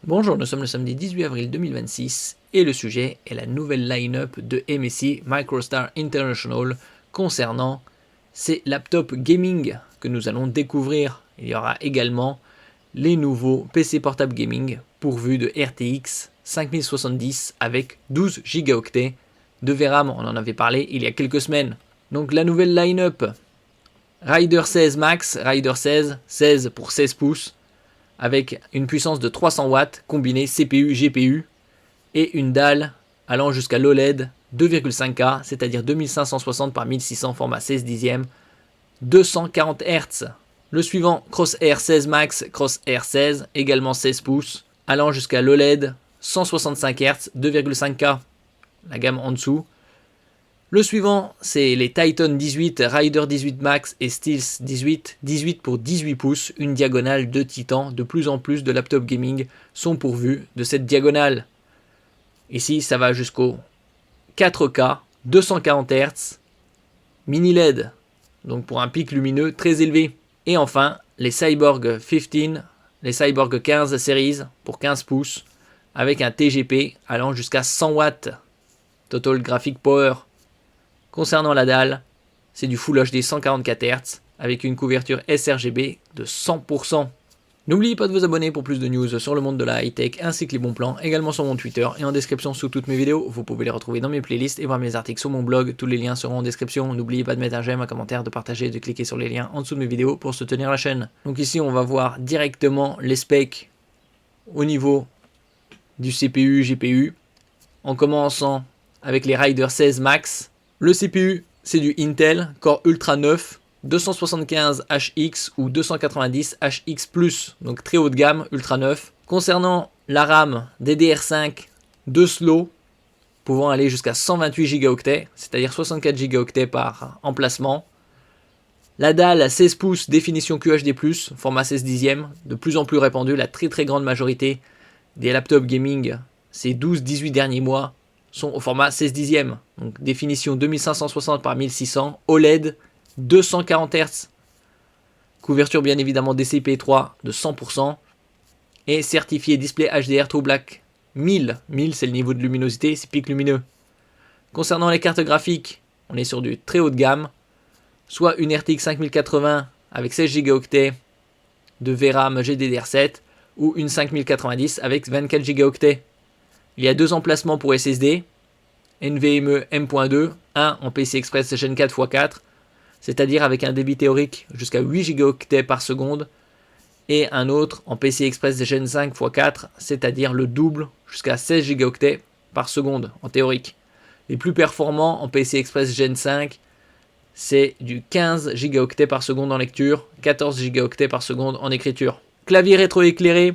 Bonjour, nous sommes le samedi 18 avril 2026 et le sujet est la nouvelle line-up de MSI Microstar International concernant ces laptops gaming que nous allons découvrir. Il y aura également les nouveaux PC portables gaming pourvus de RTX 5070 avec 12 Go de VRAM. On en avait parlé il y a quelques semaines. Donc la nouvelle line-up, Ryder 16 Max, Ryder 16 pour 16 pouces, avec une puissance de 300 watts combinée CPU, GPU et une dalle allant jusqu'à l'OLED 2,5K, c'est-à-dire 2560 par 1600 format 16 dixièmes, 240 Hz. Le suivant, Crosshair 16 Max, Crosshair 16, également 16 pouces, allant jusqu'à l'OLED 165 Hz, 2,5K, la gamme en dessous. Le suivant, c'est les Titan 18, Rider 18 Max et Steels 18, 18 pour 18 pouces, une diagonale de titan. De plus en plus de laptops gaming sont pourvus de cette diagonale. Ici, ça va jusqu'au 4K, 240 Hz, mini LED, donc pour un pic lumineux très élevé. Et enfin, les Cyborg 15, les Cyborg 15 Series pour 15 pouces, avec un TGP allant jusqu'à 100 watts, Total Graphic Power. Concernant la dalle, c'est du Full HD 144 Hz avec une couverture sRGB de 100%. N'oubliez pas de vous abonner pour plus de news sur le monde de la high-tech ainsi que les bons plans, également sur mon Twitter et en description sous toutes mes vidéos. Vous pouvez les retrouver dans mes playlists et voir mes articles sur mon blog, tous les liens seront en description. N'oubliez pas de mettre un j'aime, un commentaire, de partager et de cliquer sur les liens en dessous de mes vidéos pour soutenir la chaîne. Donc ici on va voir directement les specs au niveau du CPU, GPU, en commençant avec les Ryder 16 Max. Le CPU, c'est du Intel Core Ultra 9, 275HX ou 290HX+, donc très haut de gamme, Ultra 9. Concernant la RAM, DDR5 de slow, pouvant aller jusqu'à 128 Go, c'est-à-dire 64 Go par emplacement. La dalle 16 pouces, définition QHD+, format 16 dixièmes, de plus en plus répandu. La très grande majorité des laptops gaming ces 12-18 derniers mois sont au format 16 dixièmes, donc définition 2560 par 1600, OLED 240 Hz, couverture bien évidemment DCI-P3 de 100% et certifié display HDR True Black 1000. 1000 c'est le niveau de luminosité, c'est pic lumineux. Concernant les cartes graphiques, on est sur du très haut de gamme, soit une RTX 5080 avec 16 Go de VRAM GDDR7 ou une 5090 avec 24 Go. Il y a deux emplacements pour SSD, NVMe M.2, un en PCI Express Gen 4 x 4, c'est-à-dire avec un débit théorique jusqu'à 8 Go par seconde, et un autre en PCI Express Gen 5 x 4, c'est-à-dire le double jusqu'à 16 Go par seconde en théorique. Les plus performants en PCI Express Gen 5, c'est du 15 Go par seconde en lecture, 14 Go par seconde en écriture. Clavier rétroéclairé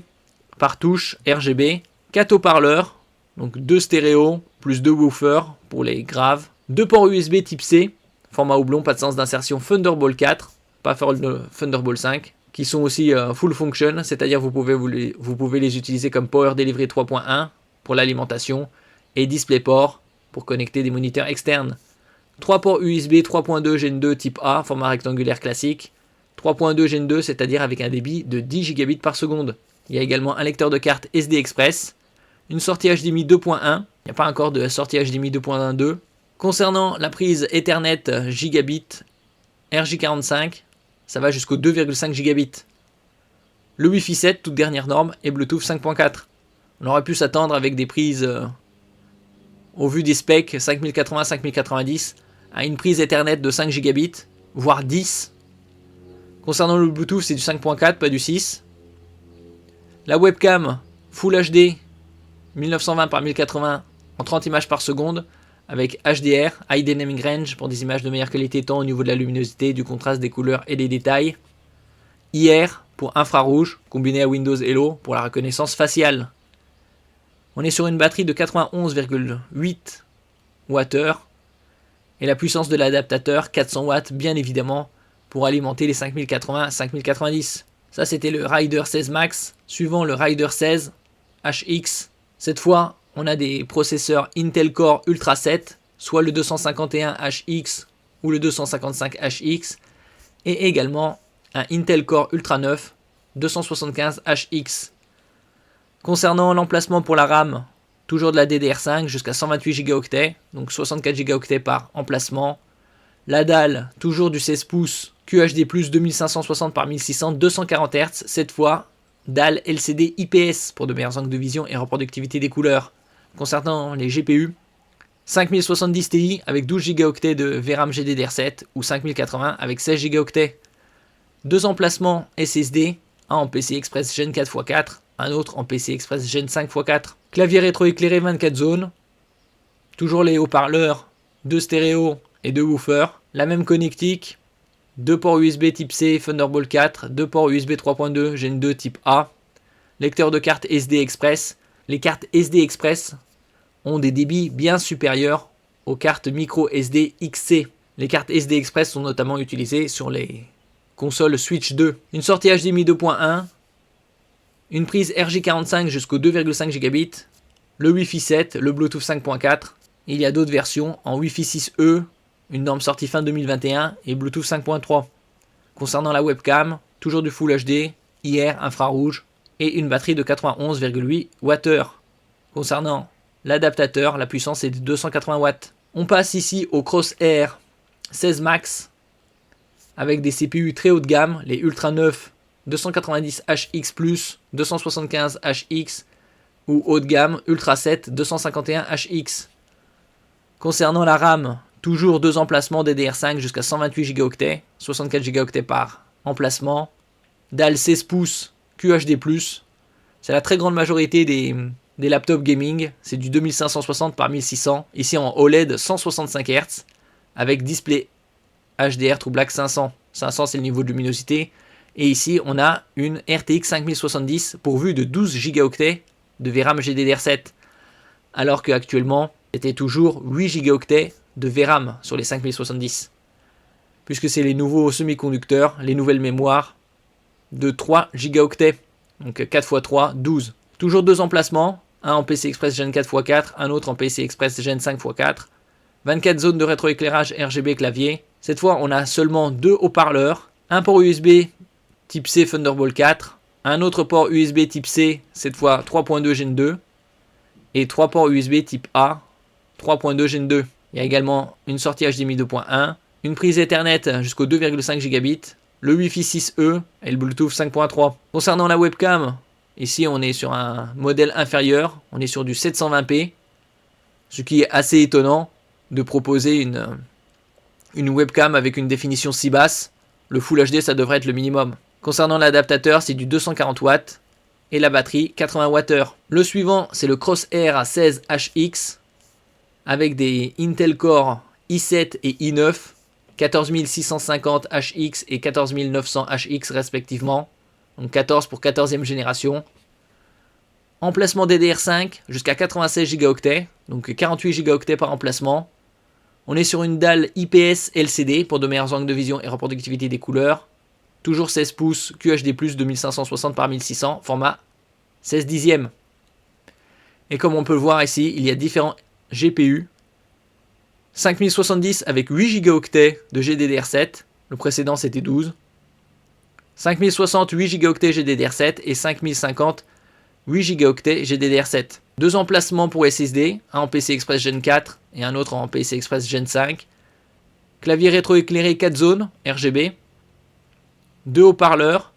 par touche RGB, 4 haut-parleurs, donc 2 stéréos plus 2 woofers pour les graves, 2 ports USB type C, format houblon, pas de sens d'insertion Thunderbolt 4, pas Thunderbolt 5, qui sont aussi full function, c'est-à-dire vous pouvez les utiliser comme Power Delivery 3.1 pour l'alimentation et DisplayPort pour connecter des moniteurs externes. 3 ports USB 3.2 Gen 2 type A, format rectangulaire classique, 3.2 Gen 2, c'est-à-dire avec un débit de 10 gigabits par seconde. Il y a également un lecteur de carte SD Express, une sortie HDMI 2.1, il n'y a pas encore de sortie HDMI 2.1.2. Concernant la prise Ethernet gigabit RJ45, ça va jusqu'au 2,5 gigabits. Le Wi-Fi 7, toute dernière norme, et Bluetooth 5.4. On aurait pu s'attendre avec des prises, au vu des specs 5080-5090, à une prise Ethernet de 5 gigabits, voire 10. Concernant le Bluetooth, c'est du 5.4, pas du 6. La webcam Full HD 1920 par 1080 en 30 images par seconde avec HDR, High Dynamic Range pour des images de meilleure qualité tant au niveau de la luminosité, du contraste des couleurs et des détails. IR pour infrarouge combiné à Windows Hello pour la reconnaissance faciale. On est sur une batterie de 91,8 Wh et la puissance de l'adaptateur 400 watts bien évidemment pour alimenter les 5080-5090. Ça c'était le Ryder 16 Max, suivant le Ryder 16 HX. Cette fois, on a des processeurs Intel Core Ultra 7, soit le 251HX ou le 255HX, et également un Intel Core Ultra 9 275HX. Concernant l'emplacement pour la RAM, toujours de la DDR5 jusqu'à 128 Go, donc 64 Go par emplacement. La dalle, toujours du 16 pouces, QHD+, 2560 par 1600, 240 Hz, cette fois, dalle LCD IPS pour de meilleurs angles de vision et reproductivité des couleurs. Concernant les GPU, 5070 Ti avec 12 Go de VRAM GDDR7 ou 5080 avec 16 Go. Deux emplacements SSD, un en PCI Express Gen 4x4, un autre en PCI Express Gen 5x4. Clavier rétroéclairé 24 zones, toujours les haut-parleurs, 2 stéréo et 2 woofers, la même connectique, 2 ports USB type C Thunderbolt 4, 2 ports USB 3.2 Gen 2 type A, lecteur de carte SD Express. Les cartes SD Express ont des débits bien supérieurs aux cartes micro SD XC. Les cartes SD Express sont notamment utilisées sur les consoles Switch 2. Une sortie HDMI 2.1, une prise RJ45 jusqu'au 2,5 Gigabit, le Wi-Fi 7, le Bluetooth 5.4. Il y a d'autres versions en Wi-Fi 6E, une norme sortie fin 2021 et Bluetooth 5.3. Concernant la webcam, toujours du Full HD, IR, infrarouge et une batterie de 91,8 Wh. Concernant l'adaptateur, la puissance est de 280 watts. On passe ici au Crosshair 16 Max avec des CPU très haut de gamme, les Ultra 9 290HX+, 275HX ou haut de gamme Ultra 7 251HX. Concernant la RAM, toujours deux emplacements DDR5 jusqu'à 128 Go, 64 Go par emplacement. Dalle 16 pouces QHD+, c'est la très grande majorité des laptops gaming, c'est du 2560 par 1600, ici en OLED 165 Hz, avec display HDR True Black 500. 500 c'est le niveau de luminosité, et ici on a une RTX 5070 pourvue de 12 Go de VRAM GDDR7, alors qu'actuellement c'était toujours 8 Go de VRAM sur les 5070, puisque c'est les nouveaux semi-conducteurs, les nouvelles mémoires de 3 Go, donc 4 x 3, 12. Toujours deux emplacements, un en PCI Express Gen 4x4, un autre en PCI Express Gen 5x4, 24 zones de rétroéclairage RGB clavier. Cette fois on a seulement deux haut-parleurs, un port USB type C Thunderbolt 4, un autre port USB type C, cette fois 3.2 Gen 2, et 3 ports USB type A, 3.2 Gen 2. Il y a également une sortie HDMI 2.1, une prise Ethernet jusqu'au 2,5 Gigabit, le Wi-Fi 6E et le Bluetooth 5.3. Concernant la webcam, ici on est sur un modèle inférieur, on est sur du 720p, ce qui est assez étonnant de proposer une webcam avec une définition si basse. Le Full HD ça devrait être le minimum. Concernant l'adaptateur, c'est du 240 watts et la batterie 80 Wh. Le suivant, c'est le Crosshair à 16HX avec des Intel Core i7 et i9, 14650HX et 14900HX respectivement, donc 14 pour 14e génération. Emplacement DDR5 jusqu'à 96 Go, donc 48 Go par emplacement. On est sur une dalle IPS LCD pour de meilleurs angles de vision et reproductivité des couleurs. Toujours 16 pouces QHD+, 2560 par 1600, format 16 dixièmes. Et comme on peut le voir ici, il y a différents GPU. 5070 avec 8 Go de GDDR7, le précédent c'était 12. 5060 8 Go GDDR7 et 5050 8 Go GDDR7. Deux emplacements pour SSD, un en PCI Express Gen 4 et un autre en PCI Express Gen 5. Clavier rétroéclairé 4 zones RGB. Deux haut-parleurs.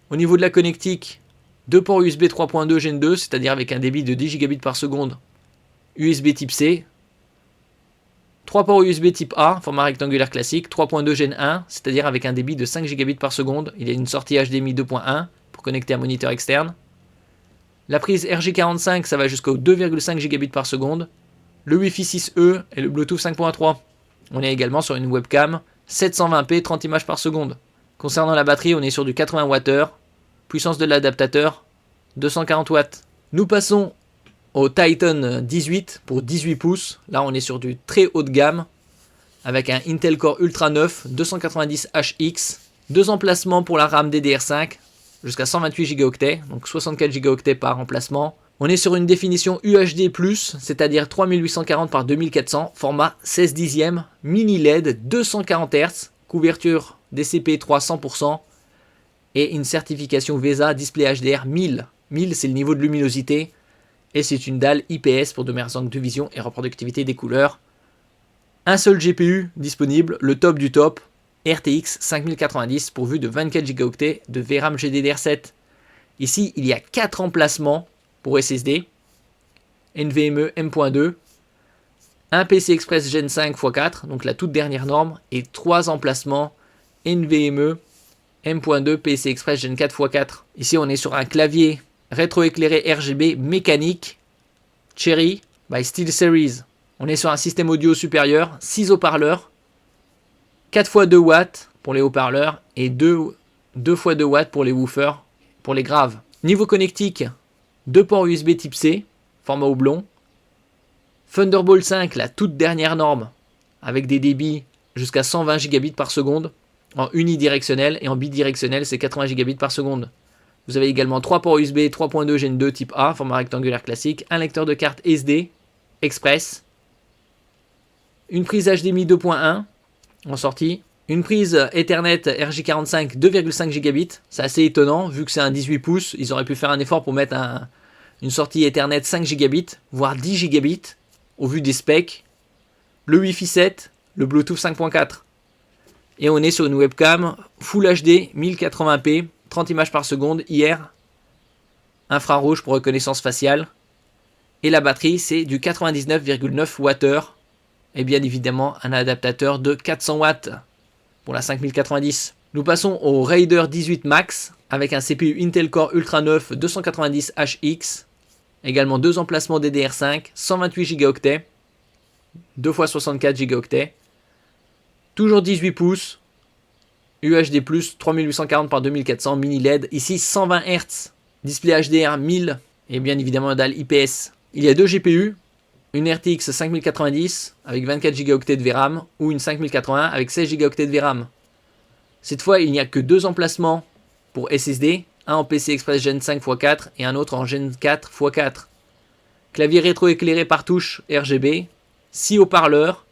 Au niveau de la connectique, deux ports USB 3.2 Gen 2, c'est-à-dire avec un débit de 10 Gigabits par seconde, USB type C. 3 ports USB type A, format rectangulaire classique, 3.2 Gen 1, c'est-à-dire avec un débit de 5 Gigabits par seconde. Il y a une sortie HDMI 2.1 pour connecter un moniteur externe. La prise RJ45, ça va jusqu'au 2,5 Gigabits par seconde. Le Wi-Fi 6E et le Bluetooth 5.3. On est également sur une webcam 720p 30 images par seconde. Concernant la batterie, on est sur du 80 Wh. Puissance de l'adaptateur, 240 watts. Nous passons au Titan 18 pour 18 pouces. Là, on est sur du très haut de gamme avec un Intel Core Ultra 9 290HX. Deux emplacements pour la RAM DDR5 jusqu'à 128 Go, donc 64 Go par emplacement. On est sur une définition UHD+, c'est-à-dire 3840 par 2400, format 16 dixièmes, mini LED, 240 Hz, couverture DCP3 100% et une certification VESA Display HDR 1000. 1000 c'est le niveau de luminosité. Et c'est une dalle IPS pour de meilleurs angles de vision et reproductivité des couleurs. Un seul GPU disponible, le top du top, RTX 5090 pourvu de 24 Go de VRAM GDDR7. Ici, il y a 4 emplacements pour SSD, NVMe M.2, un PCI Express Gen 5 x4, donc la toute dernière norme, et 3 emplacements NVMe M.2 PCI Express Gen 4 x4. Ici, on est sur un clavier rétroéclairé RGB mécanique Cherry by SteelSeries. On est sur un système audio supérieur, 6 haut-parleurs, 4 x 2 watts pour les haut-parleurs et 2 x 2 watts pour les woofers, pour les graves. Niveau connectique, 2 ports USB type C, format houblon. Thunderbolt 5, la toute dernière norme, avec des débits jusqu'à 120 gigabits par seconde, en unidirectionnel, et en bidirectionnel, c'est 80 gigabits par seconde. Vous avez également 3 ports USB 3.2 Gen 2 type A, format rectangulaire classique, un lecteur de carte SD Express, une prise HDMI 2.1 en sortie, une prise Ethernet RJ45 2,5 gigabits, c'est assez étonnant, vu que c'est un 18 pouces, ils auraient pu faire un effort pour mettre une sortie Ethernet 5 gigabits, voire 10 gigabits, au vu des specs, le Wi-Fi 7, le Bluetooth 5.4. Et on est sur une webcam Full HD 1080p, 30 images par seconde, IR, infrarouge pour reconnaissance faciale. Et la batterie, c'est du 99,9 Wh. Et bien évidemment, un adaptateur de 400 watts pour la 5090. Nous passons au Raider 18 Max avec un CPU Intel Core Ultra 9 290HX. Également 2 emplacements DDR5, 128 Go, 2 x 64 Go. Toujours 18 pouces. UHD+, 3840 par 2400, mini LED, ici 120 Hz, display HDR 1000 et bien évidemment dalle IPS. Il y a 2 GPU, une RTX 5090 avec 24 Go de VRAM ou une 5080 avec 16 Go de VRAM. Cette fois, il n'y a que 2 emplacements pour SSD, un en PCI Express Gen 5 x4 et un autre en Gen 4 x4. Clavier rétroéclairé par touche RGB, 6 haut-parleurs,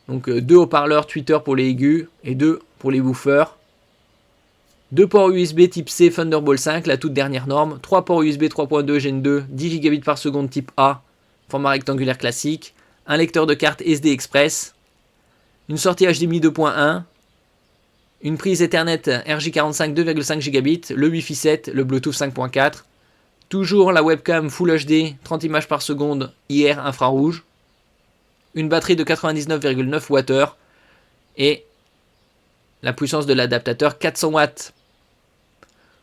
donc 2 haut-parleurs tweeters pour les aigus et 2 pour les woofers. 2 ports USB type C Thunderbolt 5, la toute dernière norme. 3 ports USB 3.2 Gen 2, 10 gigabits par seconde type A, format rectangulaire classique. Un lecteur de carte SD Express. Une sortie HDMI 2.1. Une prise Ethernet RJ45 2,5 gigabits. Le Wi-Fi 7, le Bluetooth 5.4. Toujours la webcam Full HD, 30 images par seconde, IR infrarouge. Une batterie de 99,9 Wh. Et la puissance de l'adaptateur 400 watts.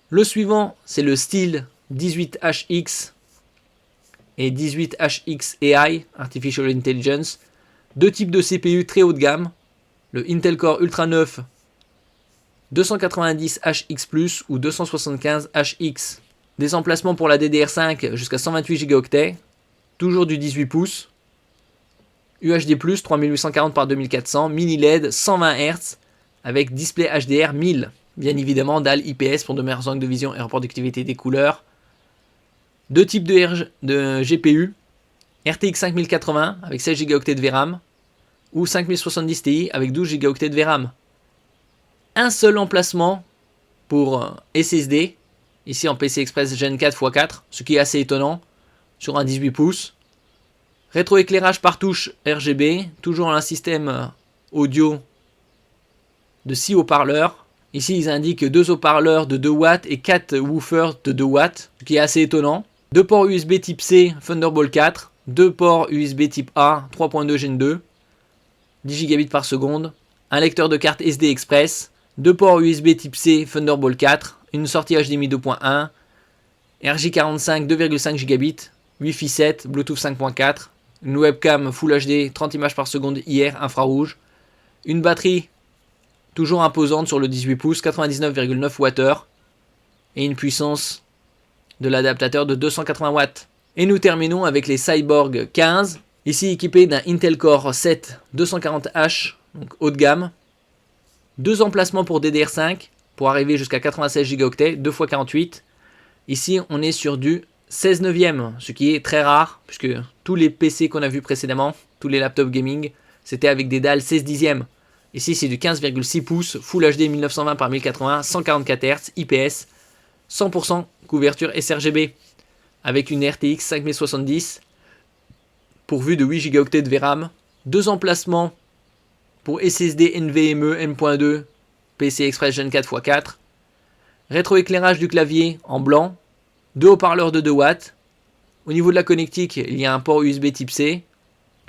Le suivant, c'est le Steel 18HX et 18HX AI, Artificial Intelligence. 2 types de CPU très haut de gamme. Le Intel Core Ultra 9 290HX+, ou 275HX. Des emplacements pour la DDR5 jusqu'à 128 Go, toujours du 18 pouces. UHD+, 3840 par 2400, mini LED, 120 Hz, avec display HDR 1000. Bien évidemment, dalle IPS pour de meilleurs angles de vision et reproductivité des couleurs. 2 types de GPU, RTX 5080 avec 16 Go de VRAM, ou 5070 Ti avec 12 Go de VRAM. Un seul emplacement pour SSD, ici en PCI Express Gen 4 x4, ce qui est assez étonnant, sur un 18 pouces. Rétroéclairage par touche RGB, toujours un système audio de 6 haut-parleurs. Ici, ils indiquent 2 haut-parleurs de 2 watts et 4 woofers de 2 watts, ce qui est assez étonnant. 2 ports USB type C Thunderbolt 4, 2 ports USB type A 3.2 Gen 2, 10 gigabits par seconde, un lecteur de carte SD Express, 2 ports USB type C Thunderbolt 4, une sortie HDMI 2.1, RJ45 2,5 gigabits, Wi-Fi 7, Bluetooth 5.4, une webcam Full HD 30 images par seconde IR infrarouge, une batterie toujours imposante sur le 18 pouces 99,9 Wh et une puissance de l'adaptateur de 280 watts. Et nous terminons avec les Cyborg 15, ici équipés d'un Intel Core 7 240H, donc haut de gamme. 2 emplacements pour DDR5 pour arriver jusqu'à 96 Go, 2 x 48. Ici on est sur du 16 neuvième, ce qui est très rare, puisque tous les PC qu'on a vus précédemment, tous les laptops gaming, c'était avec des dalles 16 dixièmes. Ici c'est du 15,6 pouces, Full HD 1920 par 1080, 144 Hz, IPS, 100% couverture sRGB avec une RTX 5070 pourvue de 8 Go de VRAM, 2 emplacements pour SSD NVMe M.2 PCI Express Gen 4 x4, rétroéclairage du clavier en blanc, 2 haut-parleurs de 2 watts. Au niveau de la connectique, il y a un port USB type C,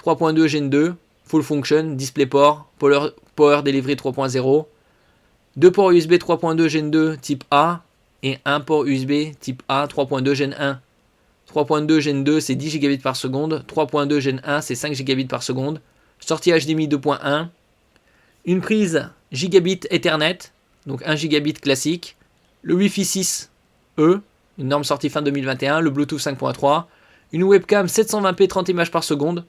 3.2 Gen 2, Full Function, DisplayPort, Power Delivery 3.0, 2 ports USB 3.2 Gen 2 type A et un port USB type A 3.2 Gen 1. 3.2 Gen 2 c'est 10 Gb par seconde, 3.2 Gen 1 c'est 5 Gb par seconde, sortie HDMI 2.1, une prise Gigabit Ethernet, donc 1 Gb classique, le Wi-Fi 6E, une norme sortie fin 2021, le Bluetooth 5.3, une webcam 720p 30 images par seconde.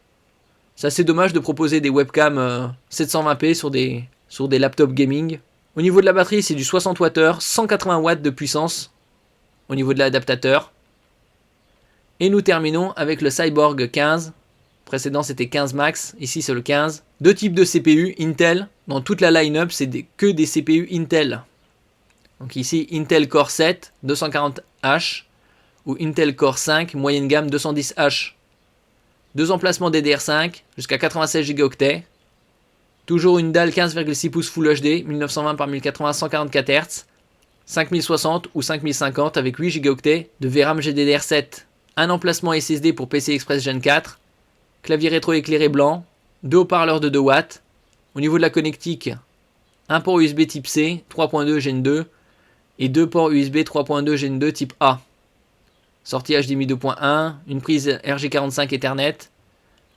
C'est assez dommage de proposer des webcams 720p sur des laptops gaming. Au niveau de la batterie, c'est du 60 Wh, 180 watts de puissance au niveau de l'adaptateur. Et nous terminons avec le Cyborg 15. Précédent c'était 15 Max, ici c'est le 15. Deux types de CPU Intel. Dans toute la line-up, c'est que des CPU Intel. Donc ici Intel Core 7 240H ou Intel Core 5 moyenne gamme 210H. Deux emplacements DDR5 jusqu'à 96 Go. Toujours une dalle 15,6 pouces Full HD 1920 par 1080 144 Hz. 5060 ou 5050 avec 8 Go de VRAM GDDR7. Un emplacement SSD pour PCI Express Gen 4. Clavier rétro éclairé blanc. 2 haut-parleurs de 2 watts. Au niveau de la connectique, un port USB type C 3.2 Gen 2 et 2 ports USB 3.2 Gen 2 type A. Sortie HDMI 2.1, une prise RJ45 Ethernet,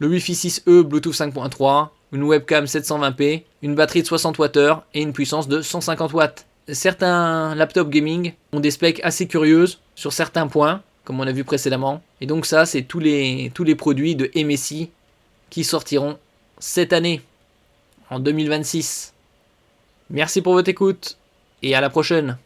le Wi-Fi 6E Bluetooth 5.3, une webcam 720p, une batterie de 60 Wh et une puissance de 150 watts. Certains laptops gaming ont des specs assez curieuses sur certains points, comme on a vu précédemment. Et donc ça, c'est tous les produits de MSI qui sortiront cette année, en 2026. Merci pour votre écoute et à la prochaine.